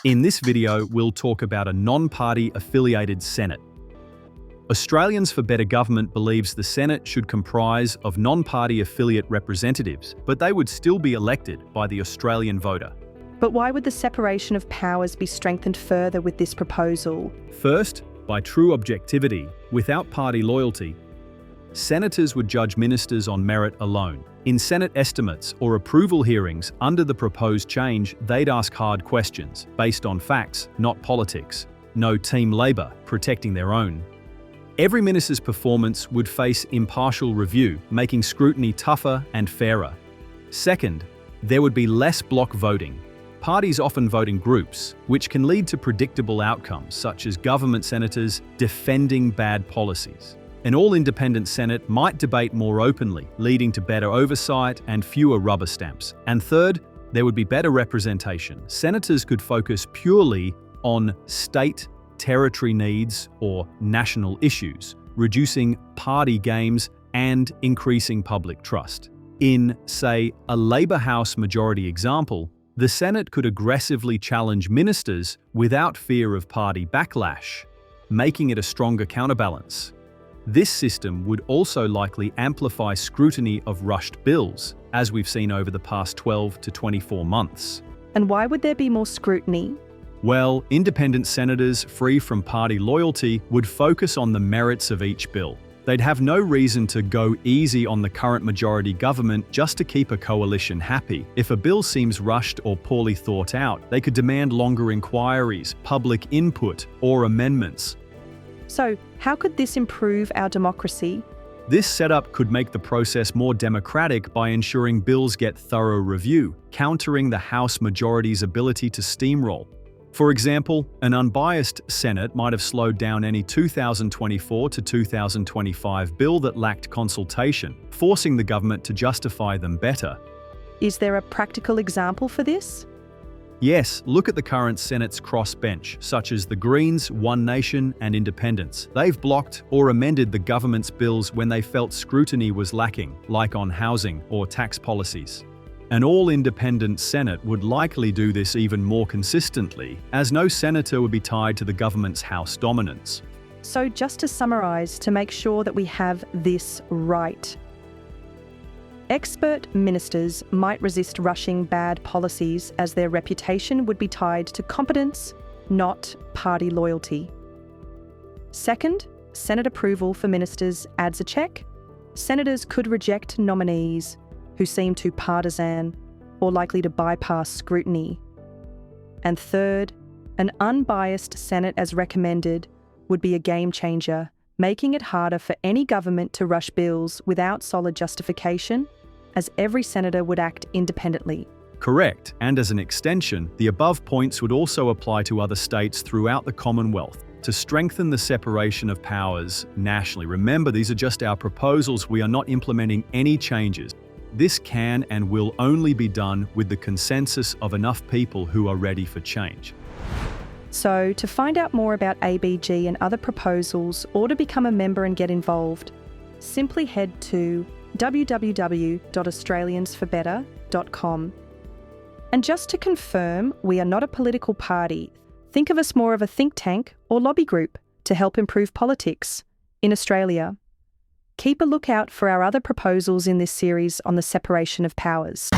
In this video, we'll talk about a non-party affiliated Senate. Australians for Better Government believes the Senate should comprise of non-party affiliate representatives, but they would still be elected by the Australian voter. But why would the separation of powers be strengthened further with this proposal? First, by true objectivity, without party loyalty, senators would judge ministers on merit alone. In Senate estimates or approval hearings under the proposed change, they'd ask hard questions, based on facts, not politics. No team labour, protecting their own. Every minister's performance would face impartial review, making scrutiny tougher and fairer. Second, there would be less block voting. Parties often vote in groups, which can lead to predictable outcomes, such as government senators defending bad policies. An all-independent Senate might debate more openly, leading to better oversight and fewer rubber stamps. And third, there would be better representation. Senators could focus purely on state, territory needs or national issues, reducing party games and increasing public trust. In, say, a Labor House majority example, the Senate could aggressively challenge ministers without fear of party backlash, making it a stronger counterbalance. This system would also likely amplify scrutiny of rushed bills, as we've seen over the past 12 to 24 months. And why would there be more scrutiny? Well, independent senators free from party loyalty would focus on the merits of each bill. They'd have no reason to go easy on the current majority government just to keep a coalition happy. If a bill seems rushed or poorly thought out, they could demand longer inquiries, public input, or amendments. So, how could this improve our democracy? This setup could make the process more democratic by ensuring bills get thorough review, countering the House majority's ability to steamroll. For example, an unbiased Senate might have slowed down any 2024 to 2025 bill that lacked consultation, forcing the government to justify them better. Is there a practical example for this? Yes, look at the current Senate's crossbench, such as the Greens, One Nation, and Independents. They've blocked or amended the government's bills when they felt scrutiny was lacking, like on housing or tax policies. An all-independent Senate would likely do this even more consistently, as no senator would be tied to the government's House dominance. So just to summarise, to make sure that we have this right. Expert ministers might resist rushing bad policies as their reputation would be tied to competence, not party loyalty. Second, Senate approval for ministers adds a check. Senators could reject nominees who seem too partisan or likely to bypass scrutiny. And third, an unbiased Senate as recommended would be a game changer, making it harder for any government to rush bills without solid justification, as every senator would act independently. Correct, and as an extension, the above points would also apply to other states throughout the Commonwealth to strengthen the separation of powers nationally. Remember, these are just our proposals. We are not implementing any changes. This can and will only be done with the consensus of enough people who are ready for change. So, to find out more about ABG and other proposals, or to become a member and get involved, simply head to www.australiansforbetter.com. And just to confirm, we are not a political party. Think of us more of a think tank or lobby group to help improve politics in Australia. Keep a lookout for our other proposals in this series on the separation of powers.